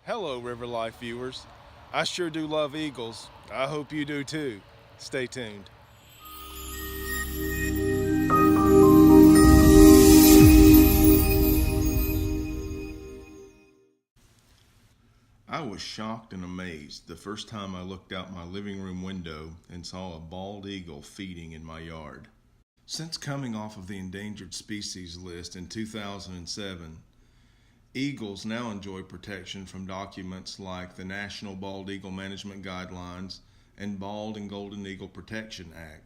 Hello, River Life viewers. I sure do love eagles. I hope you do too. Stay tuned. I was shocked and amazed the first time I looked out my living room window and saw a bald eagle feeding in my yard. Since coming off of the Endangered Species List in 2007, eagles now enjoy protection from documents like the National Bald Eagle Management Guidelines and Bald and Golden Eagle Protection Act.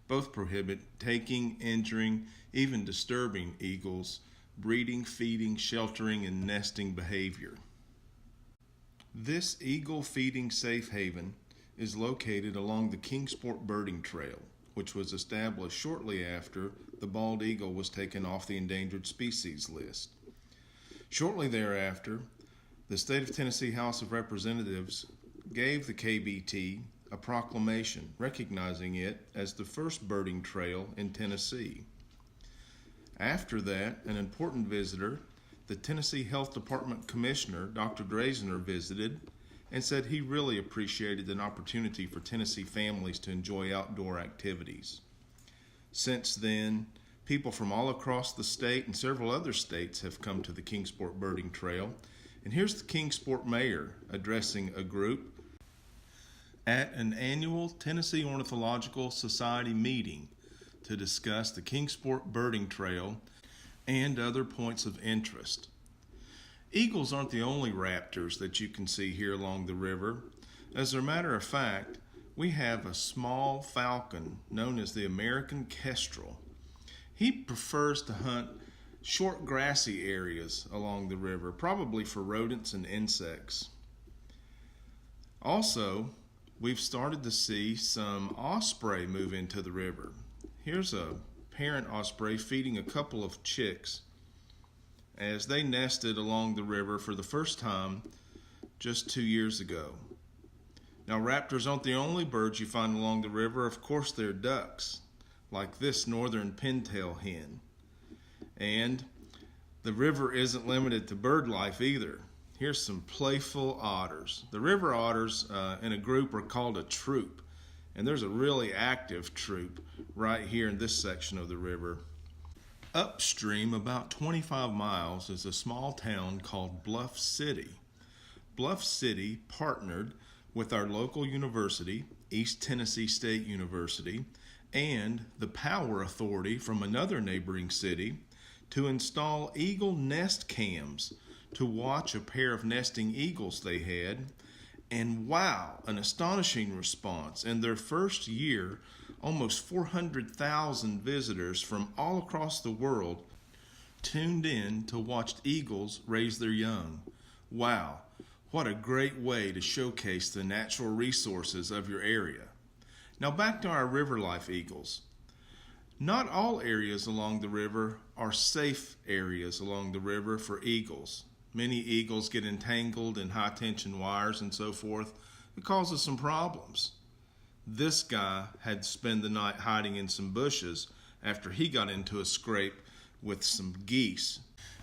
Both prohibit taking, injuring, even disturbing eagles' breeding, feeding, sheltering, and nesting behavior. This eagle feeding safe haven is located along the Kingsport Birding Trail, which was established shortly after the bald eagle was taken off the Endangered Species List. Shortly thereafter, the State of Tennessee House of Representatives gave the KBT a proclamation recognizing it as the first birding trail in Tennessee. After that, an important visitor, the Tennessee Health Department Commissioner, Dr. Drazener, visited and said he really appreciated an opportunity for Tennessee families to enjoy outdoor activities. Since then, people from all across the state and several other states have come to the Kingsport Birding Trail, and here's the Kingsport Mayor addressing a group at an annual Tennessee Ornithological Society meeting to discuss the Kingsport Birding Trail and other points of interest. Eagles aren't the only raptors that you can see here along the river. As a matter of fact, we have a small falcon known as the American kestrel. He prefers to hunt short grassy areas along the river, probably for rodents and insects. Also, we've started to see some osprey move into the river. Here's a parent osprey feeding a couple of chicks as they nested along the river for the first time just 2 years ago. Now, raptors aren't the only birds you find along the river. Of course, there are ducks, like this northern pintail hen. And the river isn't limited to bird life either. Here's some playful otters. The river otters in a group are called a troop, and there's a really active troop right here in this section of the river. Upstream about 25 miles is a small town called Bluff City. Bluff City partnered with our local university, East Tennessee State University, and the Power Authority from another neighboring city to install eagle nest cams to watch a pair of nesting eagles they had. And wow, an astonishing response. In their first year, almost 400,000 visitors from all across the world tuned in to watch eagles raise their young. Wow, what a great way to showcase the natural resources of your area. Now back to our river life eagles. Not all areas along the river are safe areas along the river for eagles. Many eagles get entangled in high tension wires and so forth. It causes some problems. This guy had to spend the night hiding in some bushes after he got into a scrape with some geese.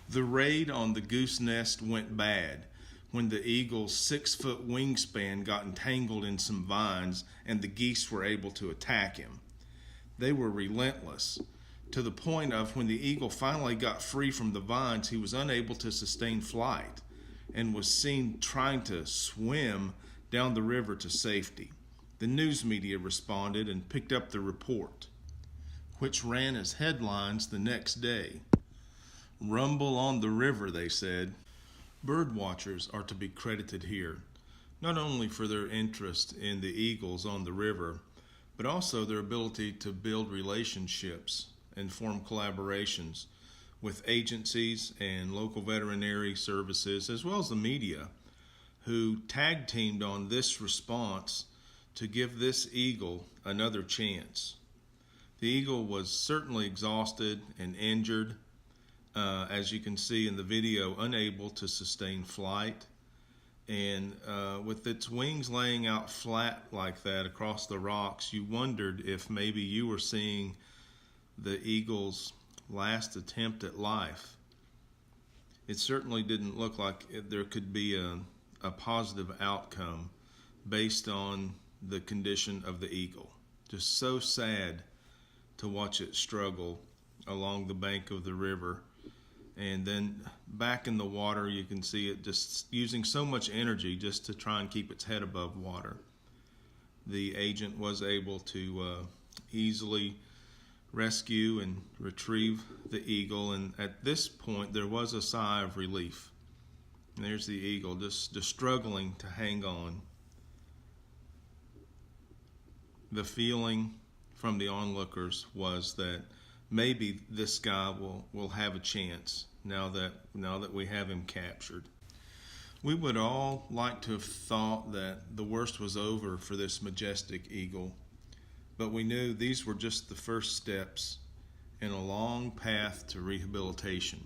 The raid on the goose nest went bad when the eagle's 6-foot wingspan got entangled in some vines and the geese were able to attack him. They were relentless, to the point of when the eagle finally got free from the vines, he was unable to sustain flight and was seen trying to swim down the river to safety. The news media responded and picked up the report, which ran as headlines the next day. Rumble on the river, they said. Bird watchers are to be credited here, not only for their interest in the eagles on the river, but also their ability to build relationships and form collaborations with agencies and local veterinary services, as well as the media, who tag teamed on this response to give this eagle another chance. The eagle was certainly exhausted and injured, as you can see in the video, unable to sustain flight. And with its wings laying out flat like that across the rocks, you wondered if maybe you were seeing the eagle's last attempt at life. It certainly didn't look like there could be a positive outcome based on the condition of the eagle. Just so sad to watch it struggle along the bank of the river. And then back in the water, you can see it just using so much energy just to try and keep its head above water. The agent was able to easily rescue and retrieve the eagle, and at this point there was a sigh of relief. And there's the eagle just struggling to hang on. The feeling from the onlookers was that maybe this guy will have a chance now that we have him captured. We would all like to have thought that the worst was over for this majestic eagle, but we knew these were just the first steps in a long path to rehabilitation.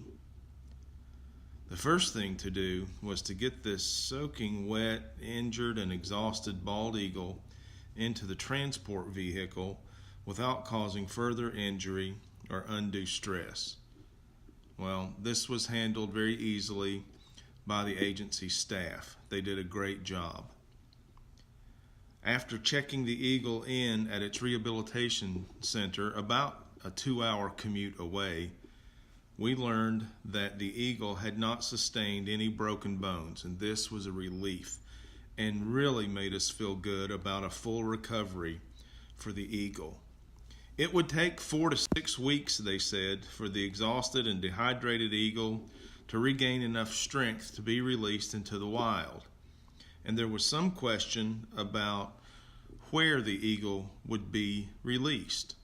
The first thing to do was to get this soaking wet, injured, and exhausted bald eagle into the transport vehicle without causing further injury or undue stress. Well, this was handled very easily by the agency staff. They did a great job. After checking the eagle in at its rehabilitation center, about a 2-hour commute away, we learned that the eagle had not sustained any broken bones, and this was a relief and really made us feel good about a full recovery for the eagle. It would take 4 to 6 weeks, they said, for the exhausted and dehydrated eagle to regain enough strength to be released into the wild. And there was some question about where the eagle would be released.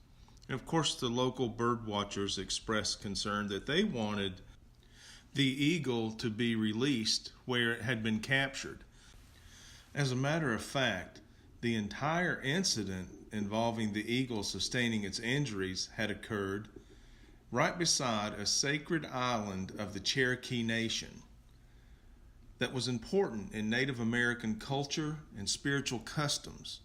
And of course, the local bird watchers expressed concern that they wanted the eagle to be released where it had been captured. As a matter of fact, the entire incident involving the eagle sustaining its injuries had occurred right beside a sacred island of the Cherokee Nation that was important in Native American culture and spiritual customs.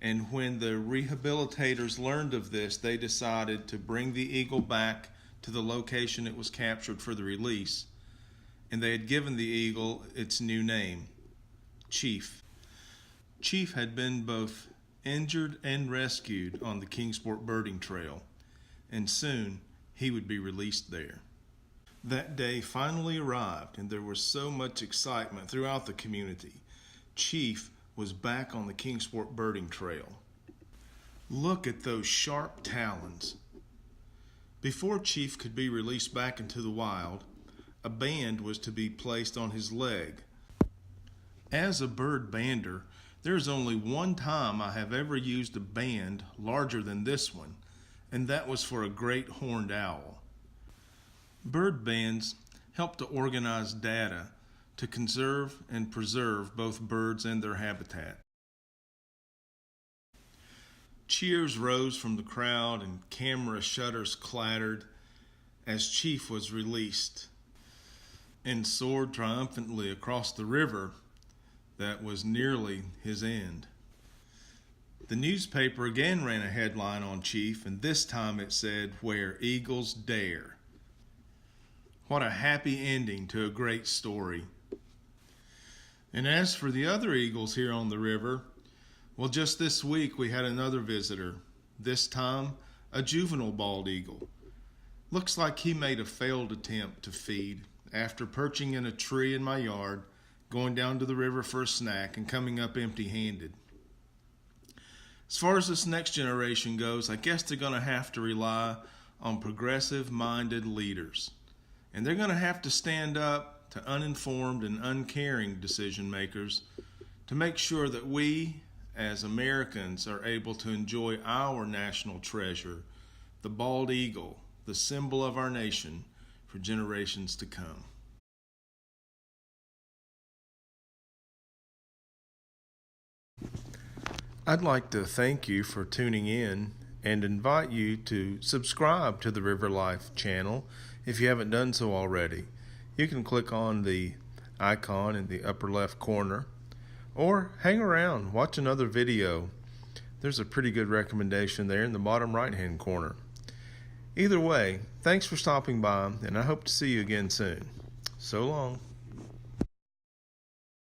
And when the rehabilitators learned of this, they decided to bring the eagle back to the location it was captured for the release. And they had given the eagle its new name, Chief. Chief had been both injured and rescued on the Kingsport Birding Trail, and soon he would be released there. That day finally arrived, and there was so much excitement throughout the community. Chief was back on the Kingsport Birding Trail. Look at those sharp talons. Before Chief could be released back into the wild, a band was to be placed on his leg. As a bird bander, there's only one time I have ever used a band larger than this one, and that was for a great horned owl. Bird bands help to organize data to conserve and preserve both birds and their habitat. Cheers rose from the crowd and camera shutters clattered as Chief was released and soared triumphantly across the river that was nearly his end. The newspaper again ran a headline on Chief, and this time it said, "Where Eagles Dare." What a happy ending to a great story. And as for the other eagles here on the river, well, just this week we had another visitor, this time a juvenile bald eagle. Looks like he made a failed attempt to feed after perching in a tree in my yard, going down to the river for a snack, and coming up empty-handed. As far as this next generation goes, I guess they're going to have to rely on progressive-minded leaders. And they're going to have to stand up to uninformed and uncaring decision makers to make sure that we, as Americans, are able to enjoy our national treasure, the bald eagle, the symbol of our nation, for generations to come. I'd like to thank you for tuning in and invite you to subscribe to the River Life channel if you haven't done so already. You can click on the icon in the upper left corner or hang around, watch another video. There's a pretty good recommendation there in the bottom right hand corner. Either way, thanks for stopping by, and I hope to see you again soon. So long.